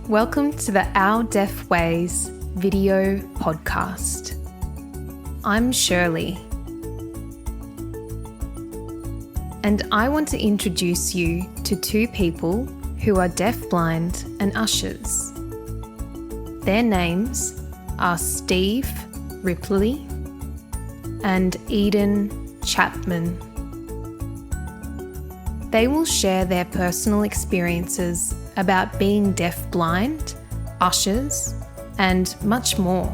Welcome to the Our Deaf Ways video podcast. I'm Shirley, and I want to introduce you to two people who are deaf-blind and ushers. Their names are Steve Ripley and Eden Chapman. They will share their personal experiences about being deaf-blind, ushers, and much more.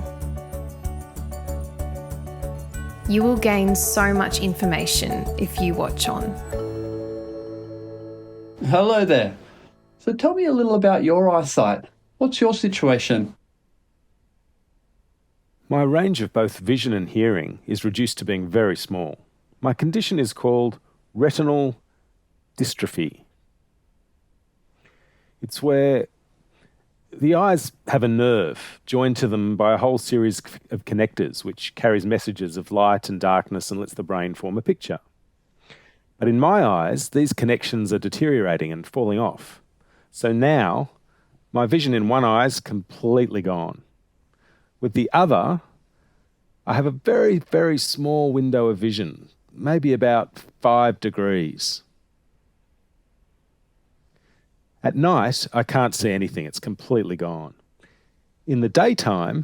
You will gain so much information if you watch on. Hello there. So tell me a little about your eyesight. What's your situation? My range of both vision and hearing is reduced to being very small. My condition is called retinal dystrophy. It's where the eyes have a nerve joined to them by a whole series of connectors which carries messages of light and darkness and lets the brain form a picture. But in my eyes, these connections are deteriorating and falling off. So now, my vision in one eye is completely gone. With the other, I have a very, very small window of vision, maybe about 5 degrees. At night, I can't see anything. It's completely gone. In the daytime,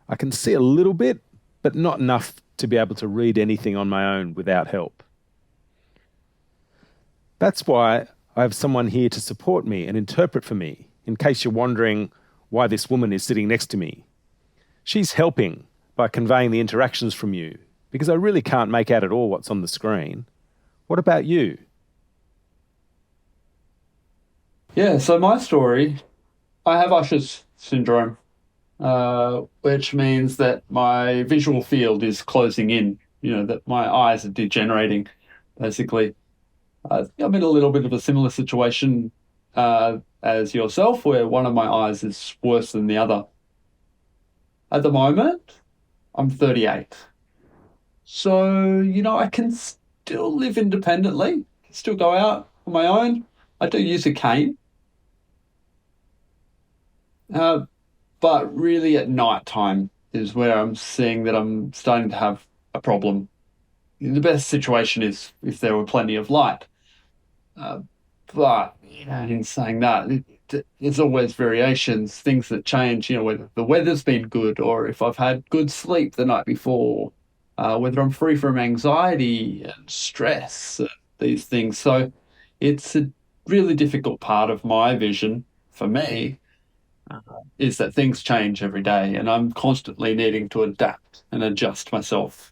I can see a little bit, but not enough to be able to read anything on my own without help. That's why I have someone here to support me and interpret for me, in case you're wondering why this woman is sitting next to me. She's helping by conveying the interactions from you, because I really can't make out at all what's on the screen. What about you? Yeah, so my story, I have Usher's syndrome, which means that my visual field is closing in, that my eyes are degenerating, basically. I'm in a little bit of a similar situation as yourself, where one of my eyes is worse than the other. At the moment, I'm 38. So, I can still live independently, still go out on my own. I do use a cane. But really at night time is where I'm seeing that I'm starting to have a problem. The best situation is if there were plenty of light. But in saying that, there's always variations, things that change, whether the weather's been good or if I've had good sleep the night before, whether I'm free from anxiety and stress, these things. So it's a really difficult part of my vision for me. Is that things change every day and I'm constantly needing to adapt and adjust myself,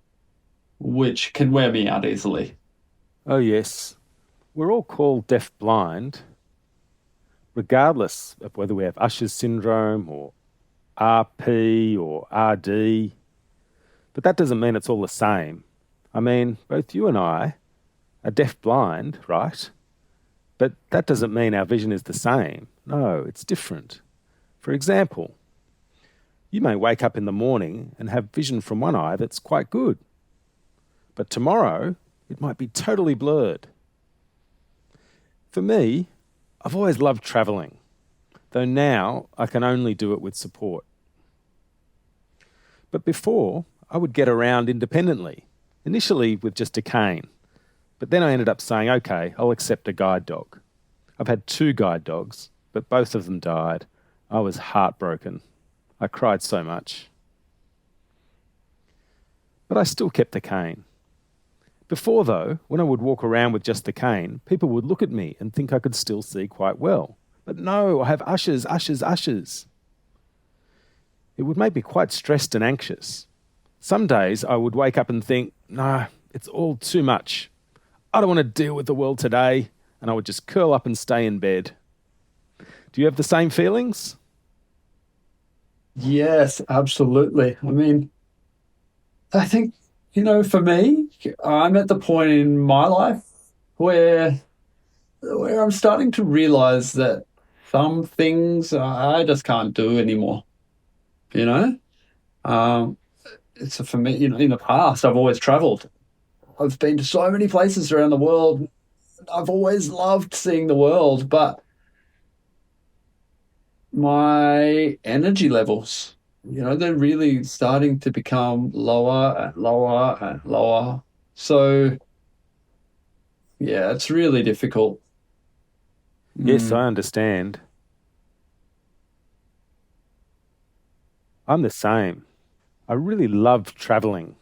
which can wear me out easily. Oh yes, we're all called deaf-blind, regardless of whether we have Usher's syndrome or RP or RD. But that doesn't mean it's all the same. I mean, both you and I are deaf-blind, right? But that doesn't mean our vision is the same. No, it's different. For example, you may wake up in the morning and have vision from one eye that's quite good, but tomorrow it might be totally blurred. For me, I've always loved travelling, though now I can only do it with support. But before, I would get around independently, initially with just a cane, but then I ended up saying, okay, I'll accept a guide dog. I've had 2 guide dogs, but both of them died. I was heartbroken. I cried so much. But I still kept the cane. Before, though, when I would walk around with just the cane, people would look at me and think I could still see quite well. But no, I have ushers. It would make me quite stressed and anxious. Some days I would wake up and think, no, it's all too much. I don't want to deal with the world today, and I would just curl up and stay in bed. Do you have the same feelings? Yes, absolutely. I mean, I think, for me, I'm at the point in my life where I'm starting to realize that some things I just can't do anymore. It's for me, in the past, I've always traveled. I've been to so many places around the world. I've always loved seeing the world, but my energy levels. They're really starting to become lower and lower and lower. So, yeah, it's really difficult. Yes, I understand. I'm the same. I really loved travelling.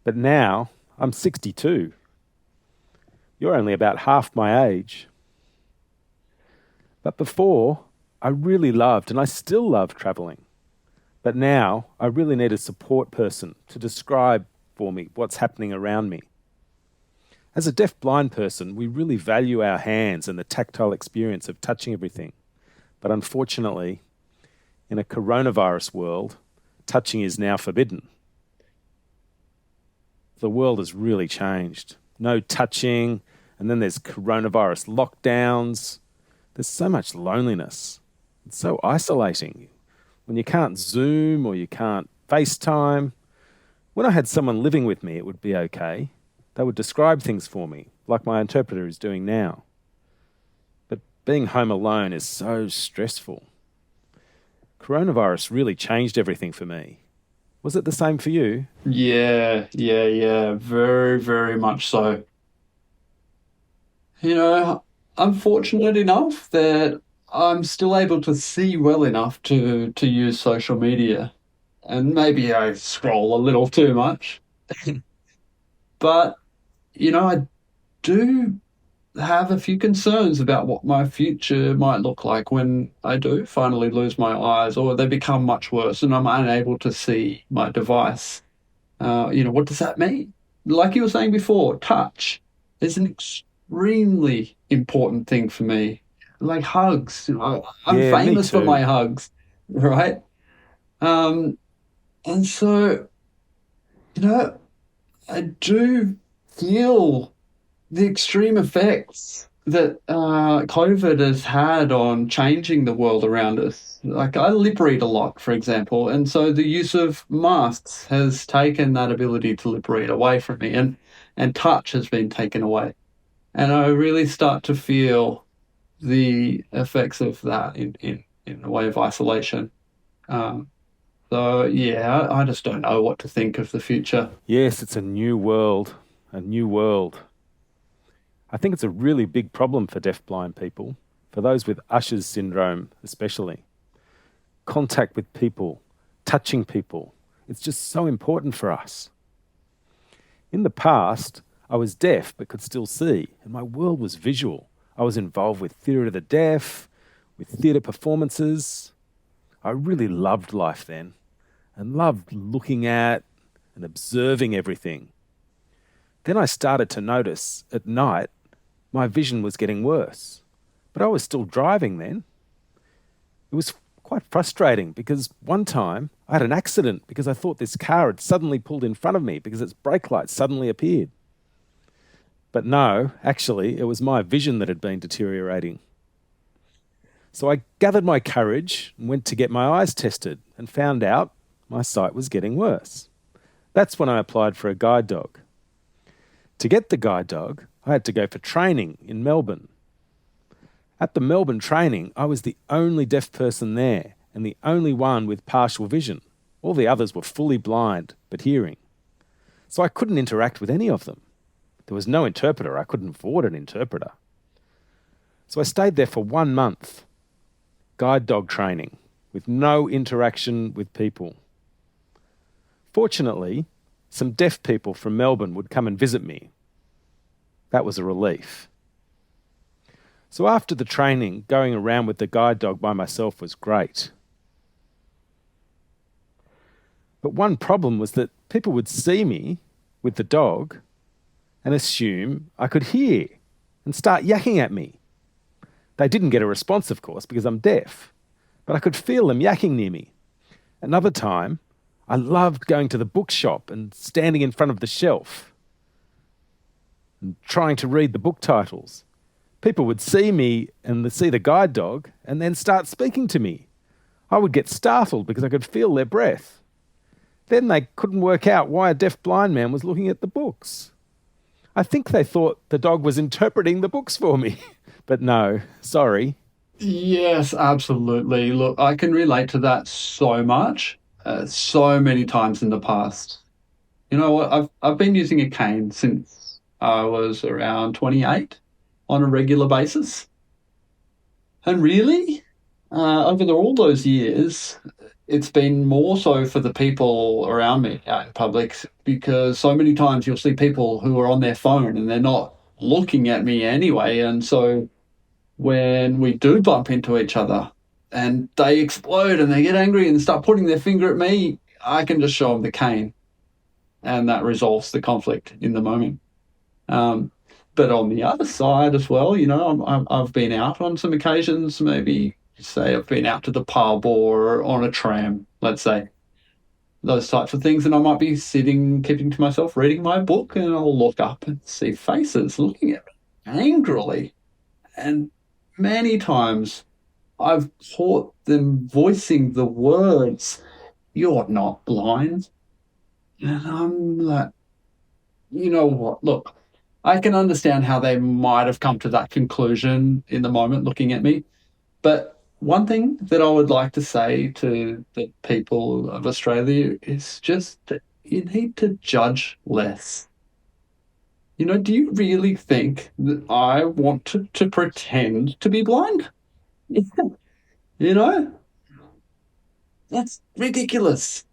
But now I'm 62. You're only about half my age. But before, I really loved, and I still love travelling. But now I really need a support person to describe for me what's happening around me. As a deaf-blind person, we really value our hands and the tactile experience of touching everything. But unfortunately, in a coronavirus world, touching is now forbidden. The world has really changed. No touching, and then there's coronavirus lockdowns. There's so much loneliness. It's so isolating. When you can't Zoom or you can't FaceTime. When I had someone living with me, it would be okay. They would describe things for me, like my interpreter is doing now. But being home alone is so stressful. Coronavirus really changed everything for me. Was it the same for you? Yeah, yeah. Very, very much so. I'm fortunate enough that I'm still able to see well enough to use social media. And maybe I scroll a little too much. But, I do have a few concerns about what my future might look like when I do finally lose my eyes or they become much worse and I'm unable to see my device. What does that mean? Like you were saying before, touch is an extremely important thing for me. Like hugs, I'm Yeah, me famous for my too. hugs, right? Um, and so, you know, I do feel the extreme effects that COVID has had on changing the world around us. Like I lip read a lot, for example, and so the use of masks has taken that ability to lip read away from me, and touch has been taken away, and I really start to feel the effects of that in a way of isolation. Um, so yeah, I just don't know what to think of the future. Yes, it's a new world. A new world. I think it's a really big problem for deaf-blind people, for those with Usher's syndrome especially. Contact with people, touching people, it's just so important for us. In the past, I was deaf but could still see, and my world was visual. I was involved with Theatre of the Deaf, with theatre performances. I really loved life then, and loved looking at and observing everything. Then I started to notice at night my vision was getting worse. But I was still driving then. It was quite frustrating because one time I had an accident because I thought this car had suddenly pulled in front of me because its brake lights suddenly appeared. But no, actually, it was my vision that had been deteriorating. So I gathered my courage and went to get my eyes tested and found out my sight was getting worse. That's when I applied for a guide dog. To get the guide dog, I had to go for training in Melbourne. At the Melbourne training, I was the only deaf person there and the only one with partial vision. All the others were fully blind, but hearing. So I couldn't interact with any of them. There was no interpreter. I couldn't afford an interpreter. So I stayed there for 1 month, guide dog training, with no interaction with people. Fortunately, some deaf people from Melbourne would come and visit me. That was a relief. So after the training, going around with the guide dog by myself was great. But one problem was that people would see me with the dog and assume I could hear and start yakking at me. They didn't get a response, of course, because I'm deaf, but I could feel them yakking near me. Another time, I loved going to the bookshop and standing in front of the shelf and trying to read the book titles. People would see me and see the guide dog and then start speaking to me. I would get startled because I could feel their breath. Then they couldn't work out why a deaf-blind man was looking at the books. I think they thought the dog was interpreting the books for me. But no, sorry, Yes, absolutely. Look, I can relate to that so much, so many times in the past. You know what? I've been using a cane since I was around 28 on a regular basis. And really, over all those years, it's been more so for the people around me out in public because so many times you'll see people who are on their phone and they're not looking at me anyway. And so when we do bump into each other and they explode and they get angry and start putting their finger at me, I can just show them the cane and that resolves the conflict in the moment. Um, but on the other side as well, I've been out on some occasions, maybe say I've been out to the pub or on a tram, let's say, those types of things. And I might be sitting, keeping to myself, reading my book, and I'll look up and see faces looking at me angrily. And many times I've caught them voicing the words, "You're not blind." And I'm like, you know what? Look, I can understand how they might have come to that conclusion in the moment looking at me. But one thing that I would like to say to the people of Australia is just that you need to judge less. Do you really think that I want to pretend to be blind? Yeah. You know, that's ridiculous.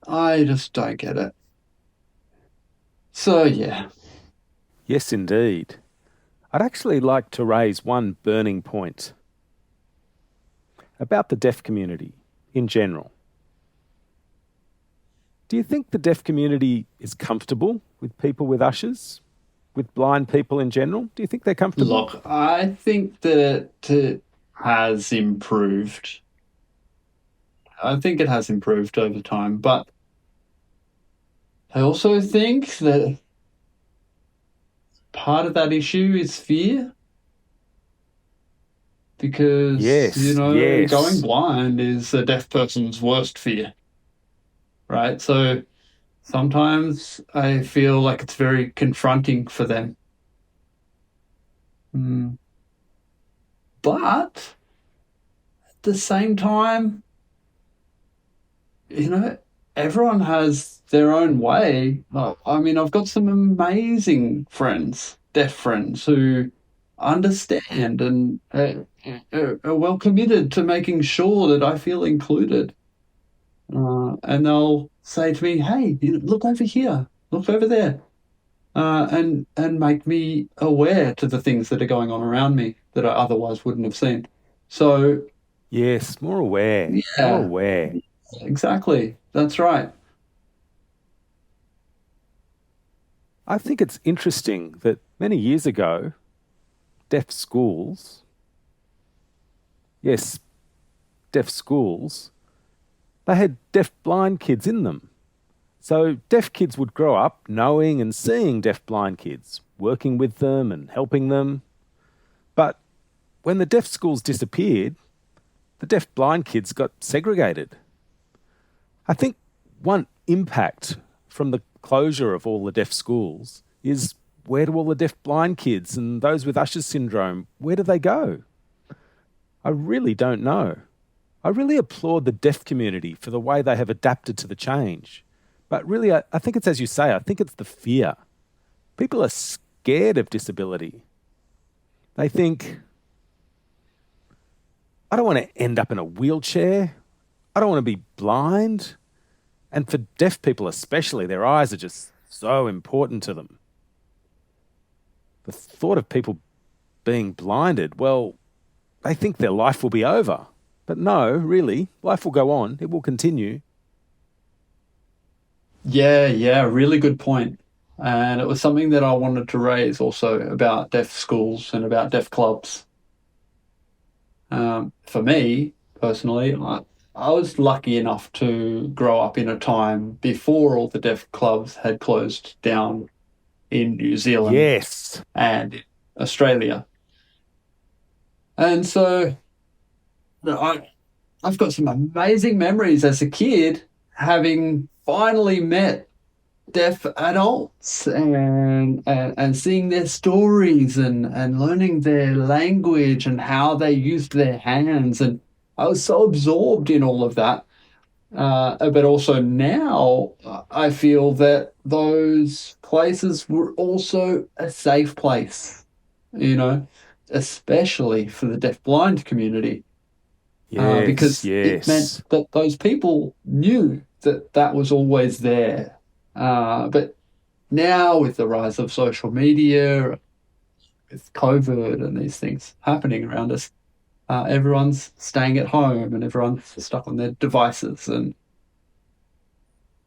I just don't get it. So, yeah. Yes, indeed. I'd actually like to raise one burning point about the deaf community in general. Do you think the deaf community is comfortable with people with ushers, with blind people in general? Do you think they're comfortable? Look, I think that it has improved. I think it has improved over time, but I also think that part of that issue is fear because, Yes, yes. going blind is a deaf person's worst fear, right? So sometimes I feel like it's very confronting for them. Mm. But at the same time, you know, everyone has their own way. I mean, I've got some amazing friends, deaf friends, who understand and are well committed to making sure that I feel included. And they'll say to me, "Hey, look over here, look over there," and make me aware to the things that are going on around me that I otherwise wouldn't have seen. So, Yes, more aware. More yeah, aware. exactly. That's right. I think it's interesting that many years ago, deaf schools, yes, deaf schools, they had deaf blind kids in them. So deaf kids would grow up knowing and seeing deaf blind kids, working with them and helping them. But when the deaf schools disappeared, the deaf blind kids got segregated. I think one impact from the closure of all the deaf schools is, where do all the deaf blind kids and those with Usher's syndrome, where do they go? I really don't know. I really applaud the deaf community for the way they have adapted to the change. But really, I think it's as you say, I think it's the fear. People are scared of disability. They think, I don't want to end up in a wheelchair. I don't want to be blind. And for deaf people especially, their eyes are just so important to them. The thought of people being blinded, well, they think their life will be over. But no, really, life will go on. It will continue. Yeah, really good point. And it was something that I wanted to raise also about deaf schools and about deaf clubs. For me, personally, I was lucky enough to grow up in a time before all the deaf clubs had closed down in New Zealand Yes. and in Australia. And so I've got some amazing memories as a kid having finally met deaf adults and seeing their stories and learning their language and how they used their hands. And I was so absorbed in all of that. But also now I feel that those places were also a safe place, you know, especially for the deaf-blind community, Yes, because it meant yes. that those people knew that that was always there. But now with the rise of social media, with COVID and these things happening around us, everyone's staying at home and everyone's stuck on their devices. And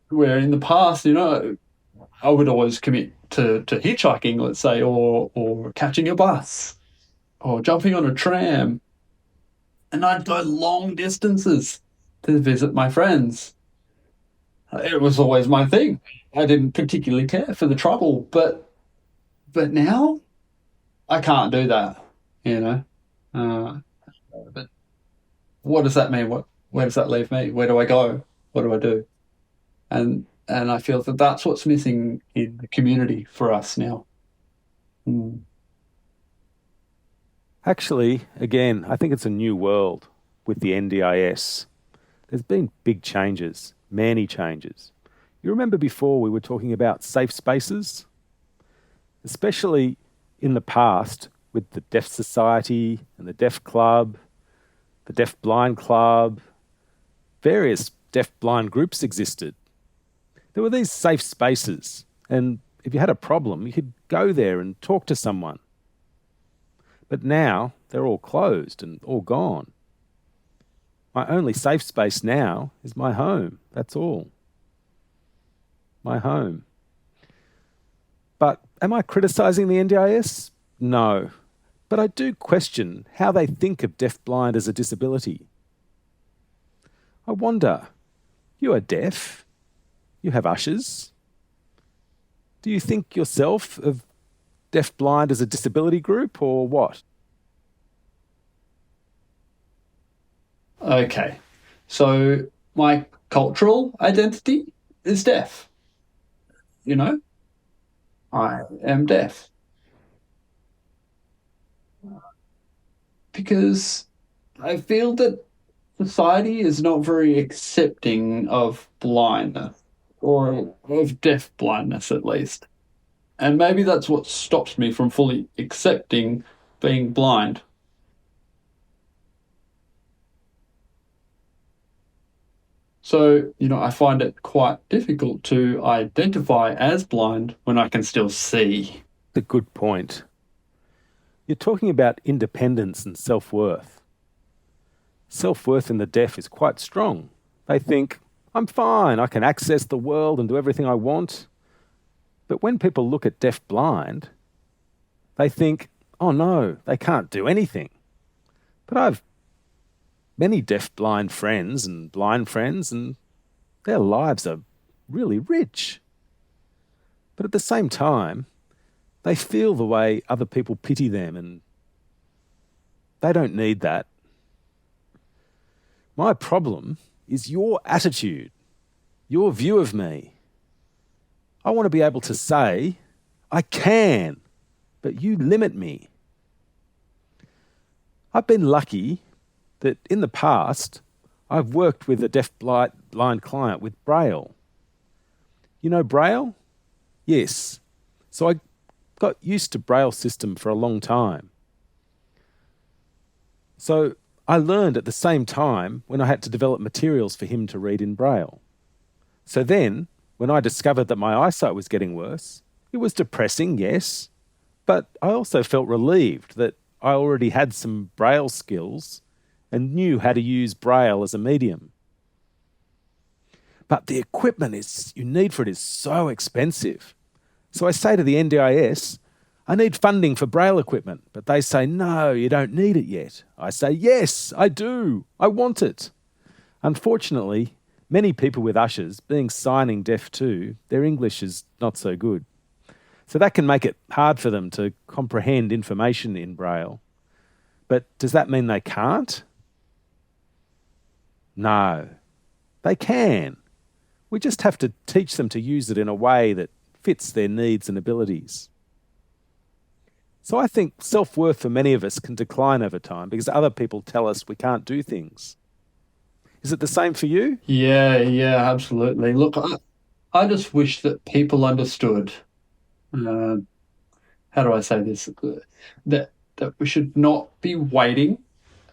where in the past, I would always commit to hitchhiking, let's say, or catching a bus or jumping on a tram, and I'd go long distances to visit my friends. It was always my thing. I didn't particularly care for the trouble, but now I can't do that, you know. Uh, but what does that mean? Where does that leave me? Where do I go? What do I do? And I feel that that's what's missing in the community for us now. Mm. Actually, again, I think it's a new world with the NDIS. There's been big changes, many changes. You remember before we were talking about safe spaces? Especially in the past with the Deaf Society and the Deaf Club, the Deaf Blind Club, various deaf blind groups existed. There were these safe spaces, and if you had a problem, you could go there and talk to someone. But now they're all closed and all gone. My only safe space now is my home. That's all. My home. But am I criticising the NDIS? No. But I do question how they think of deaf-blind as a disability. I wonder, you are deaf, you have ushers. Do you think yourself of deaf-blind as a disability group or what? Okay, so my cultural identity is deaf. You know, I am deaf because I feel that society is not very accepting of blindness, or of deaf blindness at least. And maybe that's what stops me from fully accepting being blind. So, I find it quite difficult to identify as blind when I can still see. A good point. You're talking about independence and self-worth. Self-worth in the deaf is quite strong. They think, I'm fine, I can access the world and do everything I want. But when people look at deaf-blind, they think, oh no, they can't do anything. But I've many deaf-blind friends and blind friends, and their lives are really rich. But at the same time, they feel the way other people pity them, and they don't need that. My problem is your attitude, your view of me. I want to be able to say, I can, but you limit me. I've been lucky that in the past, I've worked with a deaf-blind client with Braille. You know Braille? Yes. So I got used to Braille system for a long time. So I learned at the same time when I had to develop materials for him to read in Braille. So then, when I discovered that my eyesight was getting worse, it was depressing, yes, but I also felt relieved that I already had some Braille skills and knew how to use Braille as a medium. But the equipment you need for it is so expensive. So I say to the NDIS, I need funding for Braille equipment, but they say, no, you don't need it yet. I say, yes, I do. I want it. Unfortunately, many people with ushers, being signing deaf too, their English is not so good. So that can make it hard for them to comprehend information in Braille. But does that mean they can't? No, they can. We just have to teach them to use it in a way that fits their needs and abilities. So I think self-worth for many of us can decline over time because other people tell us we can't do things. Is it the same for you? Yeah, absolutely. Look, I just wish that people understood. Uh, how do I say this? That we should not be waiting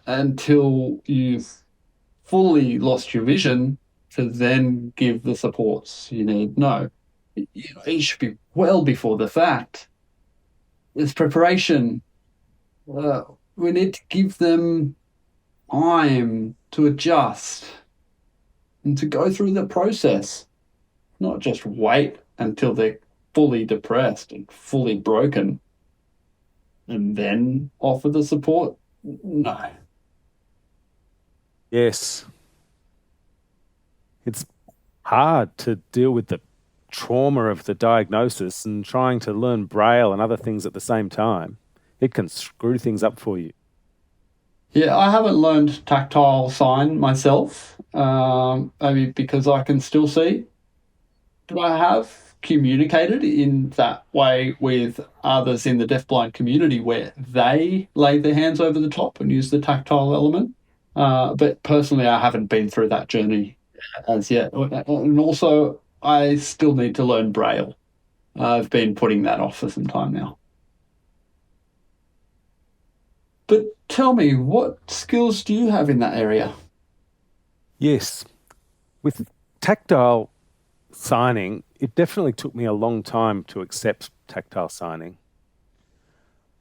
until you've fully lost your vision to then give the supports you need. No, it should be well before the fact. There's preparation. We need to give them time to adjust and to go through the process, not just wait until they're fully depressed and fully broken and then offer the support. No. Yes. It's hard to deal with the trauma of the diagnosis and trying to learn Braille and other things at the same time. It can screw things up for you. Yeah, I haven't learned tactile sign myself, maybe because I can still see. But I have communicated in that way with others in the deafblind community where they lay their hands over the top and use the tactile element. But personally, I haven't been through that journey as yet. And also, I still need to learn Braille. I've been putting that off for some time now. But tell me, what skills do you have in that area? Yes. With tactile signing, it definitely took me a long time to accept tactile signing.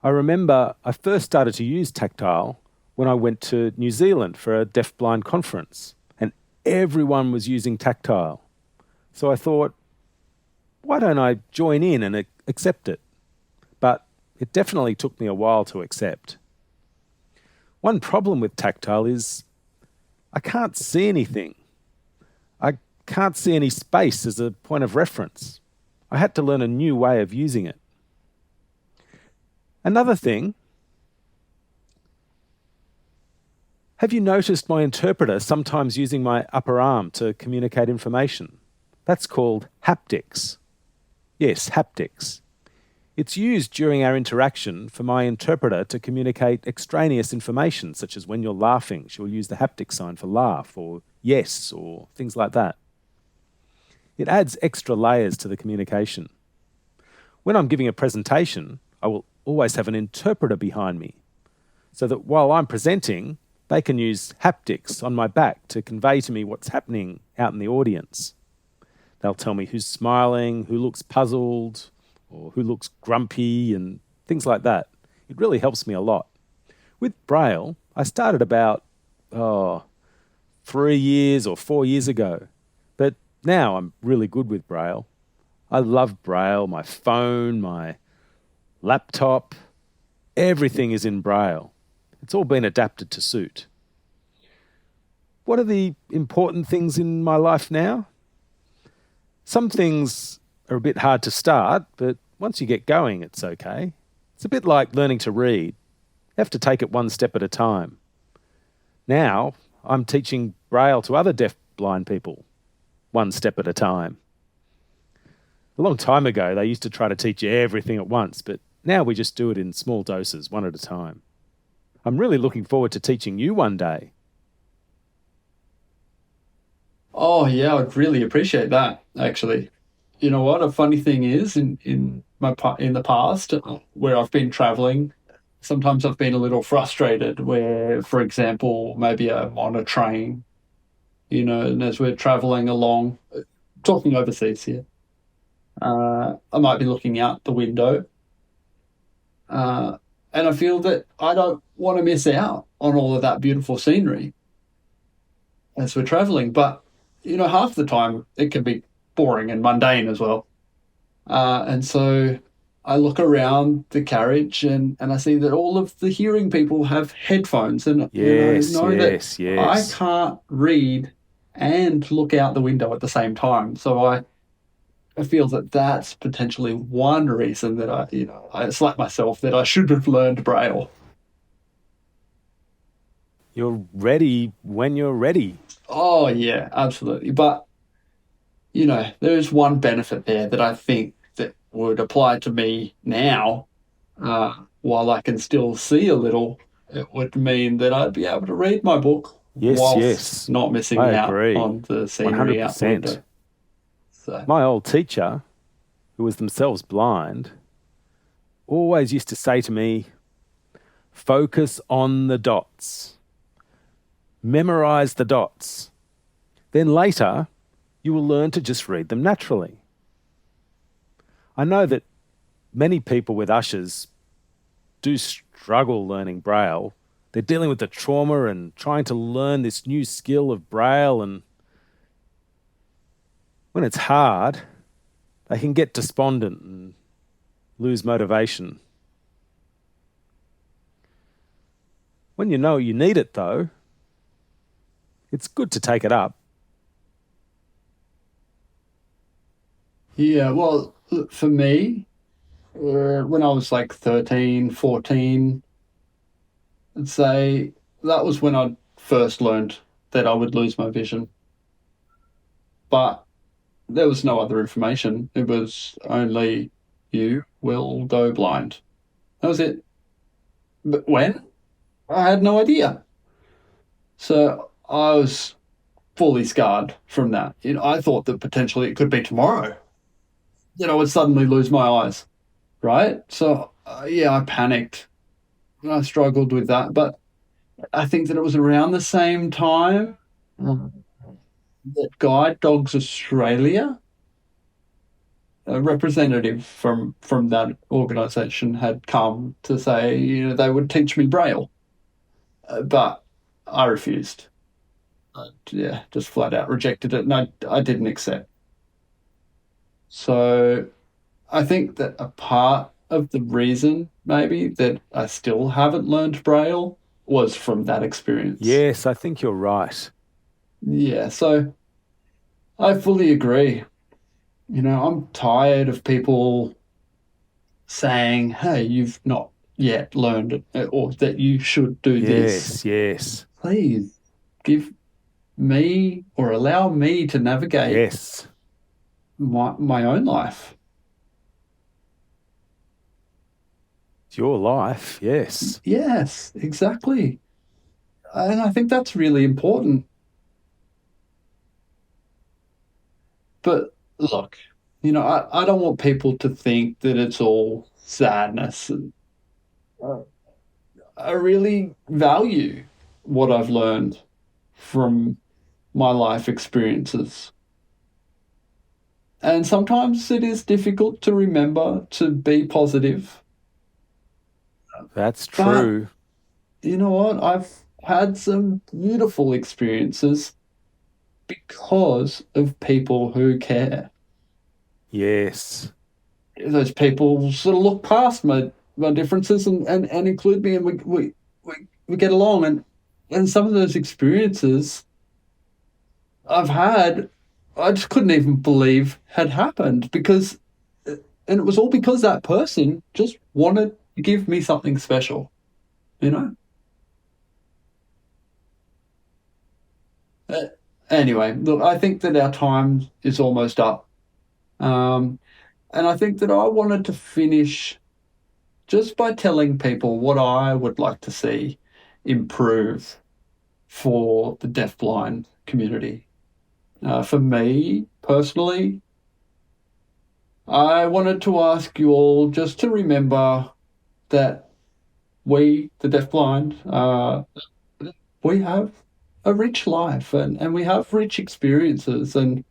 I remember I first started to use tactile when I went to New Zealand for a deafblind conference, and everyone was using tactile. So I thought, why don't I join in and accept it? But it definitely took me a while to accept. One problem with tactile is I can't see anything. I can't see any space as a point of reference. I had to learn a new way of using it. Another thing, have you noticed my interpreter sometimes using my upper arm to communicate information? That's called haptics. Yes, haptics. It's used during our interaction for my interpreter to communicate extraneous information, such as when you're laughing, she'll use the haptic sign for laugh or yes or things like that. It adds extra layers to the communication. When I'm giving a presentation, I will always have an interpreter behind me, so that while I'm presenting, they can use haptics on my back to convey to me what's happening out in the audience. They'll tell me who's smiling, who looks puzzled, or who looks grumpy and things like that. It really helps me a lot. With Braille, I started about 3 years or 4 years ago, but now I'm really good with Braille. I love Braille, my phone, my laptop, everything is in Braille. It's all been adapted to suit. What are the important things in my life now? Some things are a bit hard to start, but once you get going, it's okay. It's a bit like learning to read. You have to take it one step at a time. Now, I'm teaching Braille to other deaf-blind people, one step at a time. A long time ago, they used to try to teach you everything at once, but now we just do it in small doses, one at a time. I'm really looking forward to teaching you one day. Oh, yeah, I'd really appreciate that, actually. You know what? A funny thing is, in the past, where I've been traveling, sometimes I've been a little frustrated where, for example, maybe I'm on a train, and as we're traveling along, talking overseas here, I might be looking out the window, and I feel that I don't want to miss out on all of that beautiful scenery as we're traveling. But, half the time it can be boring and mundane as well. And so I look around the carriage and I see that all of the hearing people have headphones and Yes. I can't read and look out the window at the same time. So I feel that that's potentially one reason that I slap myself that I should have learned Braille. You're ready when you're ready. Oh, yeah, absolutely. But there is one benefit there that I think that would apply to me now. While I can still see a little, it would mean that I'd be able to read my book Yes, whilst yes. not missing I out agree. on the scenery out the 100%. window. So, My old teacher, who was themselves blind, always used to say to me, focus on the dots. Memorize the dots. Then later, you will learn to just read them naturally. I know that many people with ushers do struggle learning Braille. They're dealing with the trauma and trying to learn this new skill of Braille, and when it's hard, they can get despondent and lose motivation. When you know you need it, though, it's good to take it up. yeah, well, for me, when I was like 13, 14, I'd say that was when I first learned that I would lose my vision. But there was no other information. It was only you will go blind. That was it. But when? I had no idea. So I was fully scarred from that. I thought that potentially it could be tomorrow. I would suddenly lose my eyes, right? So, yeah, I panicked. I struggled with that. But I think that it was around the same time that Guide Dogs Australia, a representative from that organisation, had come to say, they would teach me Braille. But I refused. Just flat out rejected it, and I didn't accept. So I think that a part of the reason maybe that I still haven't learned Braille was from that experience. Yes, I think you're right. Yeah, so I fully agree. I'm tired of people saying, hey, you've not yet learned it, or that you should do this. Yes, yes. Please give me or allow me to navigate Yes. my own life. It's your life, yes. Yes, exactly. And I think that's really important. But look, I don't want people to think that it's all sadness. And I really value what I've learned from my life experiences. And sometimes it is difficult to remember to be positive. That's true. You know what? I've had some beautiful experiences because of people who care. Yes. Those people sort of look past my differences and include me, and we get along. And some of those experiences I've had, I just couldn't even believe had happened and it was all because that person just wanted to give me something special, you know? Anyway, look, I think that our time is almost up. And I think that I wanted to finish just by telling people what I would like to see improve for the deafblind community. For me, personally, I wanted to ask you all just to remember that we, the deafblind, we have a rich life and we have rich experiences, and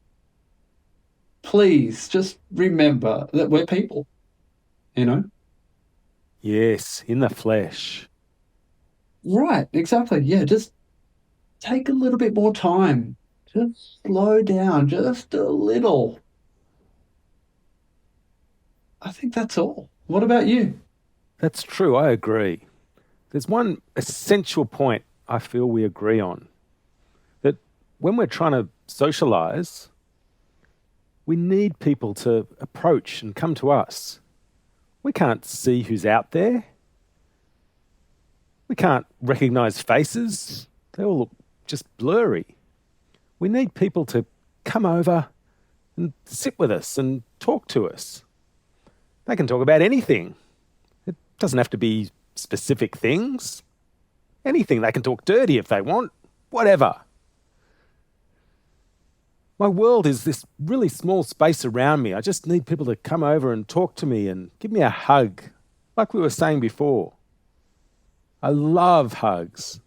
please just remember that we're people, you know? Yes, in the flesh. Right, exactly. Yeah, just take a little bit more time. Just slow down just a little. I think that's all. What about you? That's true, I agree. There's one essential point I feel we agree on. That when we're trying to socialise, we need people to approach and come to us. We can't see who's out there. We can't recognise faces. They all look just blurry. We need people to come over and sit with us and talk to us. They can talk about anything. It doesn't have to be specific things. Anything. They can talk dirty if they want. Whatever. My world is this really small space around me. I just need people to come over and talk to me and give me a hug, like we were saying before. I love hugs.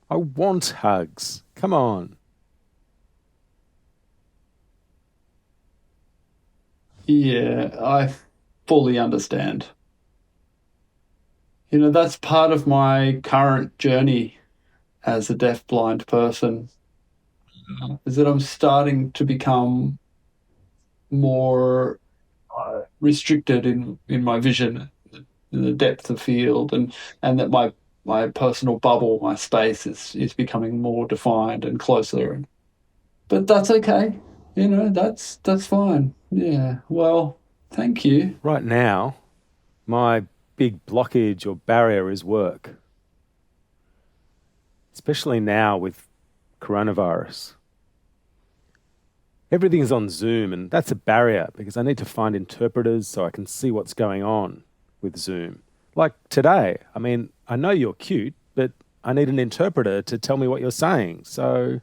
I want hugs. Come on. Yeah, I fully understand. That's part of my current journey as a deaf-blind person, is that I'm starting to become more restricted in my vision, in the depth of field, and that my personal bubble, my space is becoming more defined and closer. But that's okay. That's fine. Yeah. Well, thank you. Right now, my big blockage or barrier is work. Especially now with coronavirus. Everything's on Zoom, and that's a barrier because I need to find interpreters so I can see what's going on with Zoom. Like today, I know you're cute, but I need an interpreter to tell me what you're saying. So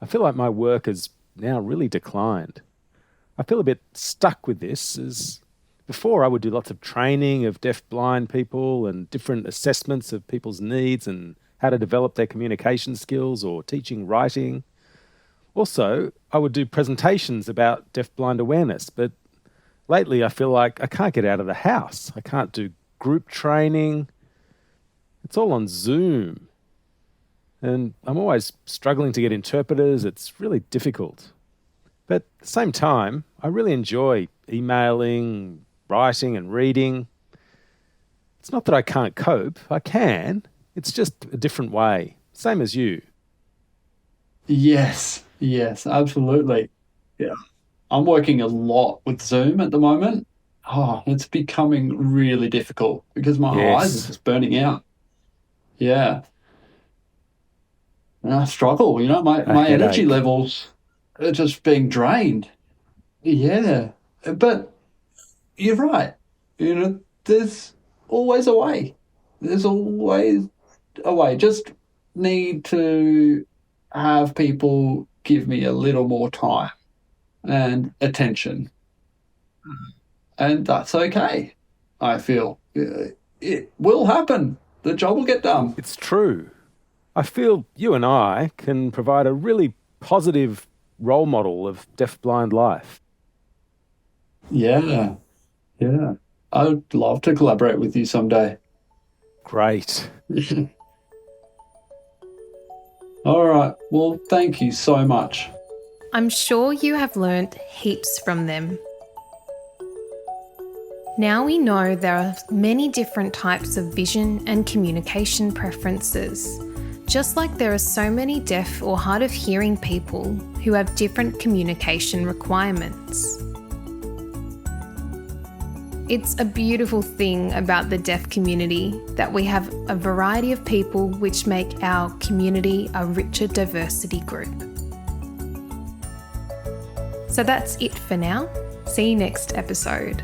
I feel like my work has now really declined. I feel a bit stuck with this, as before I would do lots of training of deaf-blind people and different assessments of people's needs and how to develop their communication skills or teaching writing. Also, I would do presentations about deaf-blind awareness, but lately I feel like I can't get out of the house. I can't do group training. It's all on Zoom. And I'm always struggling to get interpreters. It's really difficult. But at the same time, I really enjoy emailing, writing and reading. It's not that I can't cope. I can. It's just a different way. Same as you. Yes, absolutely. Yeah. I'm working a lot with Zoom at the moment. Oh, it's becoming really difficult because my eyes are just burning out. Yeah. And I struggle, my energy levels are just being drained. Yeah. But you're right. There's always a way. There's always a way. Just need to have people give me a little more time and attention. And that's okay, I feel. It will happen. The job will get done. It's true. I feel you and I can provide a really positive role model of deaf-blind life. Yeah. I'd love to collaborate with you someday. Great. All right. Well, thank you so much. I'm sure you have learnt heaps from them. Now we know there are many different types of vision and communication preferences, just like there are so many deaf or hard of hearing people who have different communication requirements. It's a beautiful thing about the deaf community that we have a variety of people which make our community a richer diversity group. So that's it for now. See you next episode.